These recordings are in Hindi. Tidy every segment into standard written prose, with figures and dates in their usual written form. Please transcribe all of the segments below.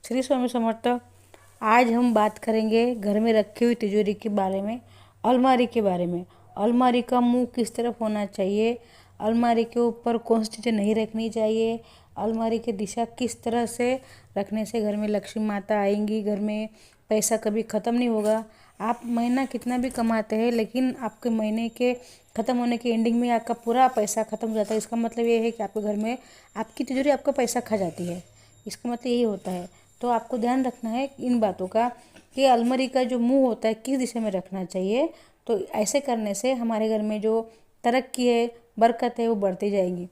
श्री स्वामी समर्थ। आज हम बात करेंगे घर में रखी हुई तिजोरी के बारे में, अलमारी के बारे में। अलमारी का मुंह किस तरफ होना चाहिए, अलमारी के ऊपर कौन सी चीज़ें नहीं रखनी चाहिए, अलमारी की दिशा किस तरह से रखने से घर में लक्ष्मी माता आएंगी, घर में पैसा कभी ख़त्म नहीं होगा। आप महीना कितना भी कमाते हैं लेकिन आपके महीने के ख़त्म होने के एंडिंग में आपका पूरा पैसा ख़त्म हो जाता है। इसका मतलब ये है कि आपके घर में आपकी तिजोरी आपका पैसा खा जाती है। इसका मतलब यही होता है। तो आपको ध्यान रखना है इन बातों का कि अलमारी का जो मुंह होता है किस दिशा में रखना चाहिए। तो ऐसे करने से हमारे घर में जो तरक्की है, बरकत है, वो बढ़ती जाएगी।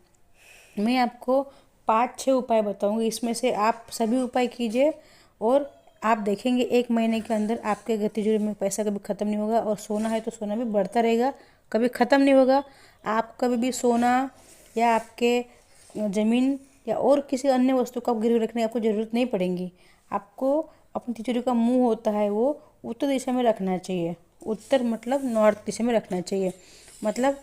मैं आपको 5-6 उपाय बताऊंगी, इसमें से आप सभी उपाय कीजिए और आप देखेंगे 1 महीने के अंदर आपके तिजोरी में पैसा कभी ख़त्म नहीं होगा। और सोना है तो सोना भी बढ़ता रहेगा, कभी ख़त्म नहीं होगा। आप कभी भी सोना या आपके ज़मीन या और किसी अन्य वस्तु का गिरवी रखने की आपको ज़रूरत नहीं पड़ेगी। आपको अपनी तिजोरी का मुंह होता है वो उत्तर दिशा में रखना चाहिए। उत्तर मतलब नॉर्थ दिशा में रखना चाहिए। मतलब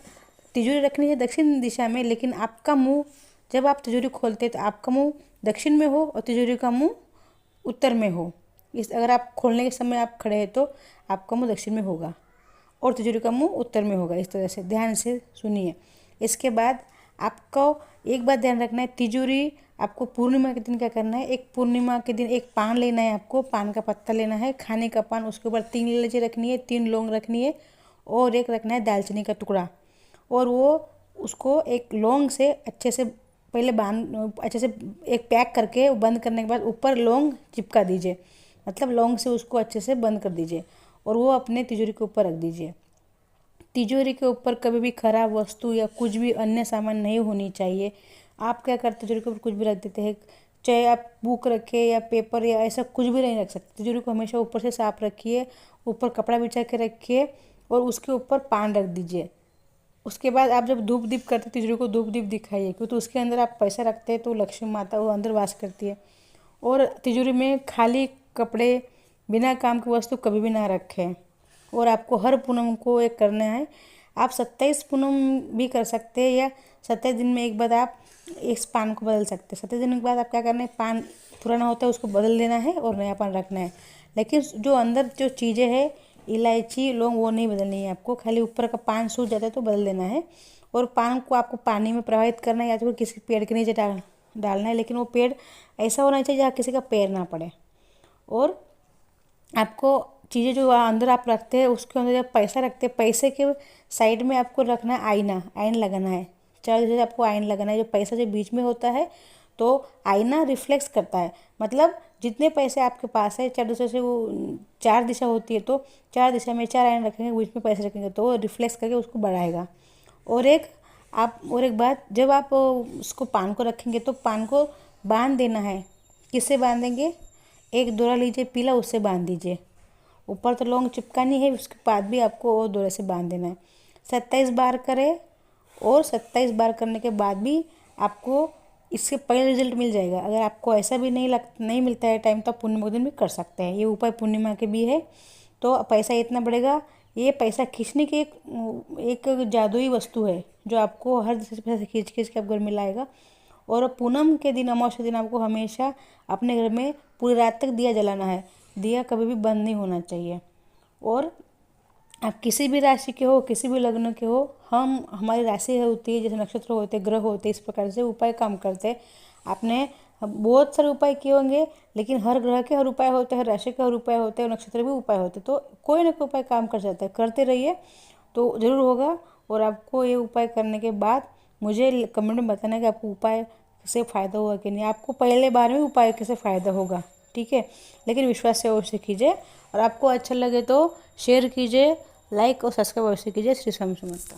तिजोरी रखनी है दक्षिण दिशा में, लेकिन आपका मुंह, जब आप तिजोरी खोलते हैं तो आपका मुंह दक्षिण में हो और तिजोरी का मुंह उत्तर में हो। इस अगर आप खोलने के समय आप खड़े हैं तो आपका मुंह दक्षिण में होगा और तिजोरी का मुंह उत्तर में होगा। इस तरह से ध्यान से सुनिए। इसके बाद आपको एक बात ध्यान रखना है, तिजोरी आपको पूर्णिमा के दिन क्या करना है, एक पूर्णिमा के दिन एक पान लेना है, आपको पान का पत्ता लेना है, खाने का पान, उसके ऊपर 3 इलायची रखनी है, 3 लौंग रखनी है और एक रखना है दालचीनी का टुकड़ा। और वो उसको एक लौंग से अच्छे से पहले अच्छे से एक पैक करके बंद करने के बाद ऊपर लौंग चिपका दीजिए। मतलब लौंग से उसको अच्छे से बंद कर दीजिए और वो अपने तिजोरी के ऊपर रख दीजिए। तिजोरी के ऊपर कभी भी खराब वस्तु या कुछ भी अन्य सामान नहीं होनी चाहिए। आप क्या करते, तिजोरी के ऊपर कुछ भी रख देते हैं, चाहे आप बुक रखे या पेपर या ऐसा कुछ भी नहीं रख सकते। तिजोरी को हमेशा ऊपर से साफ रखिए, ऊपर कपड़ा बिछा के रखिए और उसके ऊपर पान रख दीजिए। उसके बाद आप जब धूप दीप करते तिजोरी को धूप दीप दिखाइए, क्योंकि तो उसके अंदर आप पैसा रखते हैं तो लक्ष्मी माता वो अंदर वास करती है। और तिजोरी में खाली कपड़े, बिना काम की वस्तु कभी भी ना रखें। और आपको हर पूनम को एक करना है। आप 27 पूनम भी कर सकते हैं या 27 दिन में एक बार आप इस पान को बदल सकते हैं। 27 दिन के बाद आप क्या करना है, पान पुराना होता है उसको बदल देना है और नया पान रखना है। लेकिन जो अंदर जो चीज़ें हैं, इलायची लौंग, वो नहीं बदलनी है आपको। खाली ऊपर का पान सूख जाता है तो बदल देना है। और पान को आपको पानी में प्रवाहित करना है या तो किसी पेड़ के नीचे डालना है, लेकिन वो पेड़ ऐसा होना चाहिए जहाँ किसी का पैर ना पड़े। और आपको चीज़ें जो अंदर आप रखते हैं उसके अंदर जब पैसा रखते हैं, पैसे के साइड में आपको रखना है आईना, आयन लगाना है। चार जैसे आपको आयन लगाना है। जो पैसा जो बीच में होता है तो आईना रिफ्लेक्स करता है। मतलब जितने पैसे आपके पास है, चार दूसरे से वो 4 दिशा होती है तो 4 दिशा में 4 आयन रखेंगे, बीच में पैसे रखेंगे तो वो रिफ्लेक्स करके उसको बढ़ाएगा। और एक बात, जब आप उसको पान को रखेंगे तो पान को बांध देना है। किससे बांधेंगे, एक डोरा लीजिए पीला, उससे बांध दीजिए। ऊपर तो लौंग चिपकानी है, उसके बाद भी आपको और डोरे से बांध देना है। 27 बार करें और 27 बार करने के बाद भी आपको इससे पहले रिजल्ट मिल जाएगा। अगर आपको ऐसा भी नहीं मिलता है टाइम तो आप पूर्णिमा के दिन भी कर सकते हैं। ये उपाय पूर्णिमा के भी है तो पैसा इतना बढ़ेगा। ये पैसा खींचने की एक जादुई वस्तु है जो आपको हर दिशा से पैसा खींच खींच के आप घर में लाएगा। और पूनम के दिन, अमावस्या दिन आपको हमेशा अपने घर में पूरी रात तक दिया जलाना है। दिया कभी भी बंद नहीं होना चाहिए। और आप किसी भी राशि के हो, किसी भी लग्न के हो, हमारी राशि होती है, जैसे नक्षत्र होते हैं, ग्रह होते हैं, इस प्रकार से उपाय काम करते हैं। आपने बहुत सारे उपाय किए होंगे, लेकिन हर ग्रह के हर उपाय होते हैं, हर राशि के हर उपाय होते हैं और नक्षत्र भी उपाय होते हैं। तो कोई ना कोई उपाय काम कर जाता है, करते रहिए तो ज़रूर होगा। और आपको ये उपाय करने के बाद मुझे कमेंट में बताना है कि आपको उपाय से फ़ायदा हुआ कि नहीं। आपको पहले बार में उपाय कैसे फ़ायदा होगा, ठीक है। लेकिन विश्वास से अवश्य कीजिए और आपको अच्छा लगे तो शेयर कीजिए, लाइक और सब्सक्राइब अवश्य कीजिए। श्री स्वामी समर्थ।